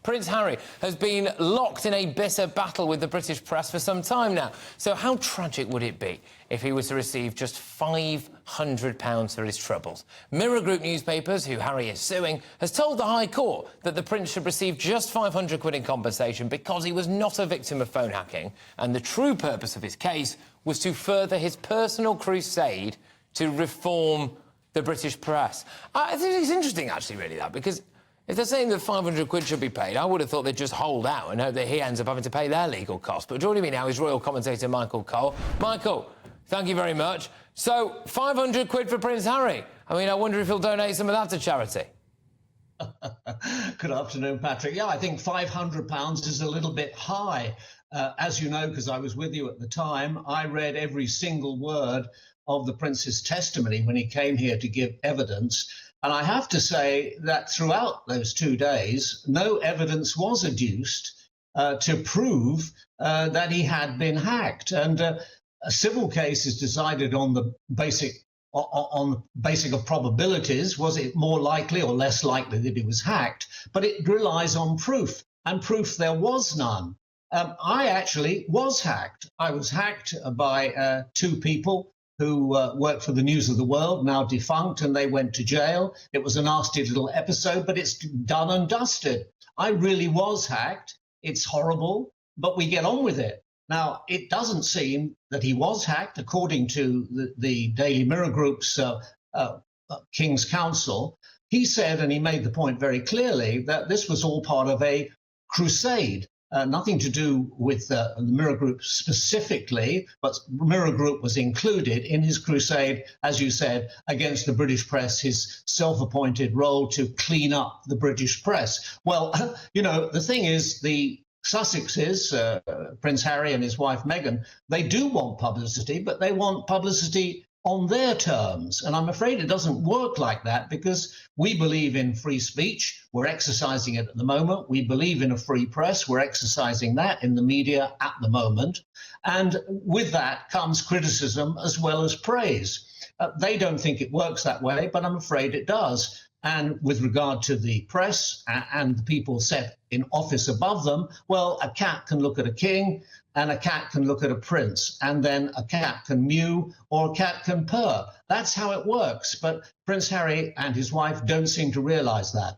Prince Harry has been locked in a bitter battle with the British press for some time now. So how tragic would it be if he was to receive just £500 for his troubles? Mirror Group newspapers, who Harry is suing, has told the High Court that the Prince should receive just £500 in compensation because he was not a victim of phone hacking, and the true purpose of his case was to further his personal crusade to reform the British press. I think it's interesting, actually, really, that, because if they're saying that £500 should be paid, I would have thought they'd just hold out and hope that he ends up having to pay their legal costs. But joining me now is royal commentator Michael Cole. Michael, thank you very much. So, £500 for Prince Harry. I mean, I wonder if he'll donate some of that to charity. Good afternoon, Patrick. Yeah, I think £500 is a little bit high. As you know, because I was with you at the time, I read every single word of the Prince's testimony when he came here to give evidence. And I have to say that throughout those 2 days, no evidence was adduced to prove that he had been hacked. And a civil case is decided on the basic of probabilities. Was it more likely or less likely that he was hacked? But it relies on proof, and proof there was none. I actually was hacked. I was hacked by two people who worked for the News of the World, now defunct, and they went to jail. It was a nasty little episode, but it's done and dusted. I really was hacked. It's horrible, but we get on with it. Now, it doesn't seem that he was hacked, according to the Daily Mirror Group's King's Counsel. He said, and he made the point very clearly, that this was all part of a crusade. Nothing to do with the Mirror Group specifically, but Mirror Group was included in his crusade, as you said, against the British press, his self-appointed role to clean up the British press. Well, you know, the thing is, the Sussexes, Prince Harry and his wife Meghan, they do want publicity, but they want publicity on their terms. And I'm afraid it doesn't work like that, because we believe in free speech. We're exercising it at the moment. We believe in a free press. We're exercising that in the media at the moment. And with that comes criticism as well as praise. They don't think it works that way, but I'm afraid it does. And with regard to the press and the people set in office above them, well, a cat can look at a king, and a cat can look at a prince, and then a cat can mew or a cat can purr. That's how it works. But Prince Harry and his wife don't seem to realise that.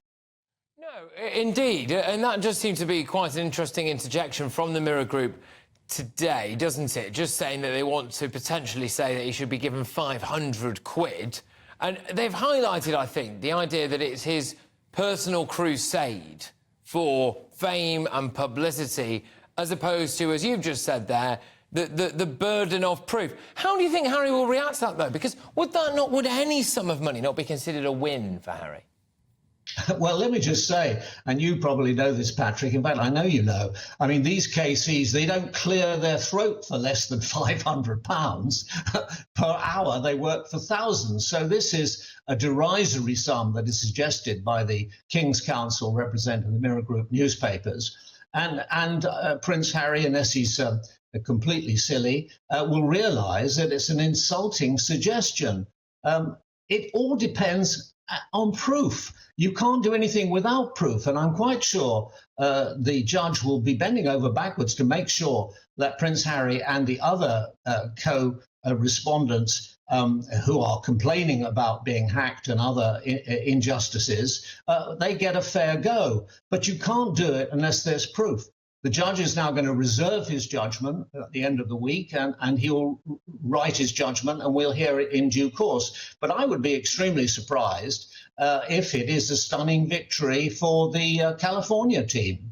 No, indeed. And that just seemed to be quite an interesting interjection from the Mirror Group today, doesn't it? Just saying that they want to potentially say that he should be given £500. And they've highlighted, I think, the idea that it's his personal crusade for fame and publicity, as opposed to, as you've just said there, the burden of proof. How do you think Harry will react to that, though? Because would any sum of money not be considered a win for Harry? Well, let me just say, and you probably know this, Patrick, in fact, I know you know, I mean, these KCs, they don't clear their throat for less than £500 per hour. They work for thousands. So this is a derisory sum that is suggested by the King's Counsel representing the Mirror Group newspapers. And Prince Harry, unless he's completely silly, will realise that it's an insulting suggestion. It all depends on proof. You can't do anything without proof, and I'm quite sure the judge will be bending over backwards to make sure that Prince Harry and the other co-respondents who are complaining about being hacked and other injustices, they get a fair go. But you can't do it unless there's proof. The judge is now going to reserve his judgment at the end of the week, and he'll write his judgment, and we'll hear it in due course. But I would be extremely surprised if it is a stunning victory for the California team.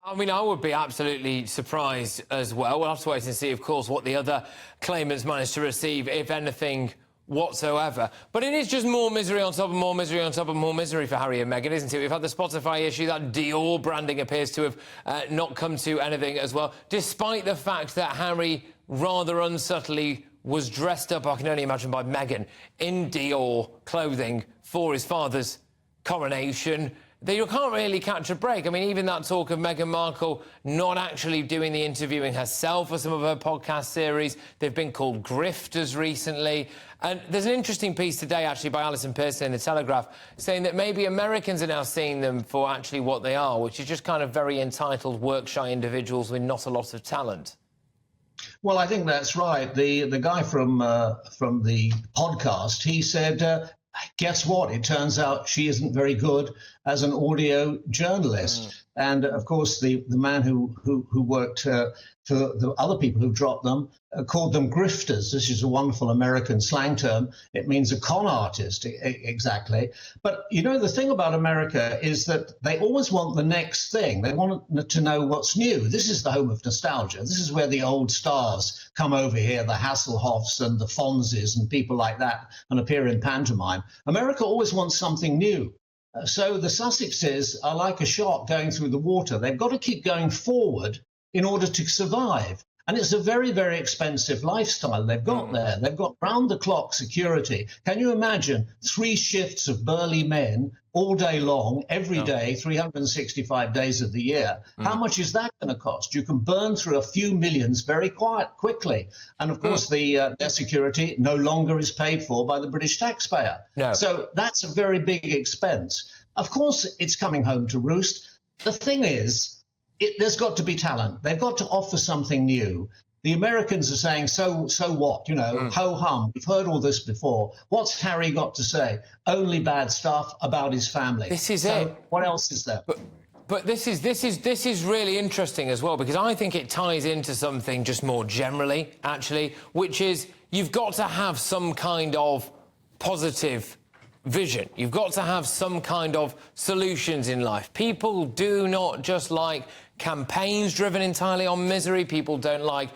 I mean, I would be absolutely surprised as well. We'll have to wait and see, of course, what the other claimants managed to receive, if anything whatsoever. But it is just more misery on top of more misery on top of more misery for Harry and Meghan, isn't it? We've had the Spotify issue. That Dior branding appears to have not come to anything as well, despite the fact that Harry rather unsubtly was dressed up, I can only imagine, by Meghan in Dior clothing for his father's coronation. you can't really catch a break. I mean, even that talk of Meghan Markle not actually doing the interviewing herself for some of her podcast series. They've been called grifters recently. And there's an interesting piece today, actually, by Alison Pearson in The Telegraph, saying that maybe Americans are now seeing them for actually what they are, which is just kind of very entitled, work-shy individuals with not a lot of talent. Well, I think that's right. The guy from the podcast, he said, guess what? It turns out she isn't very good as an audio journalist. And of course, the man who worked for the other people who dropped them called them grifters. This is a wonderful American slang term. It means a con artist, exactly. But, you know, the thing about America is that they always want the next thing. They want to know what's new. This is the home of nostalgia. This is where the old stars come over here, the Hasselhoffs and the Fonzes and people like that, and appear in pantomime. America always wants something new. So the Sussexes are like a shark going through the water. They've got to keep going forward in order to survive. And it's a very, very expensive lifestyle they've got there. They've got round-the-clock security. Can you imagine 3 shifts of burly men all day long, every day, 365 days of the year? How much is that going to cost? You can burn through a few millions very quickly. And, of course, their security no longer is paid for by the British taxpayer. No. So that's a very big expense. Of course, it's coming home to roost. The thing is, there's got to be talent. They've got to offer something new. The Americans are saying, so what? You know, ho-hum. We've heard all this before. What's Harry got to say? Only bad stuff about his family. This is it. What else is there? But this is really interesting as well, because I think it ties into something just more generally, actually, which is you've got to have some kind of positive vision. You've got to have some kind of solutions in life. People do not just like campaigns driven entirely on misery. People don't like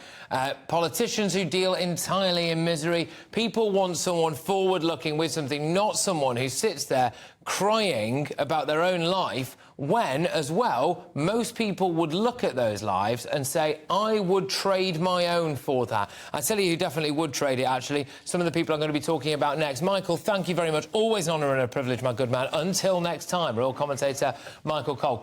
politicians who deal entirely in misery. People want someone forward-looking with something, not someone who sits there crying about their own life when, as well, most people would look at those lives and say, I would trade my own for that. I tell you who definitely would trade it, actually. Some of the people I'm going to be talking about next. Michael, thank you very much. Always an honour and a privilege, my good man. Until next time, Royal commentator Michael Cole.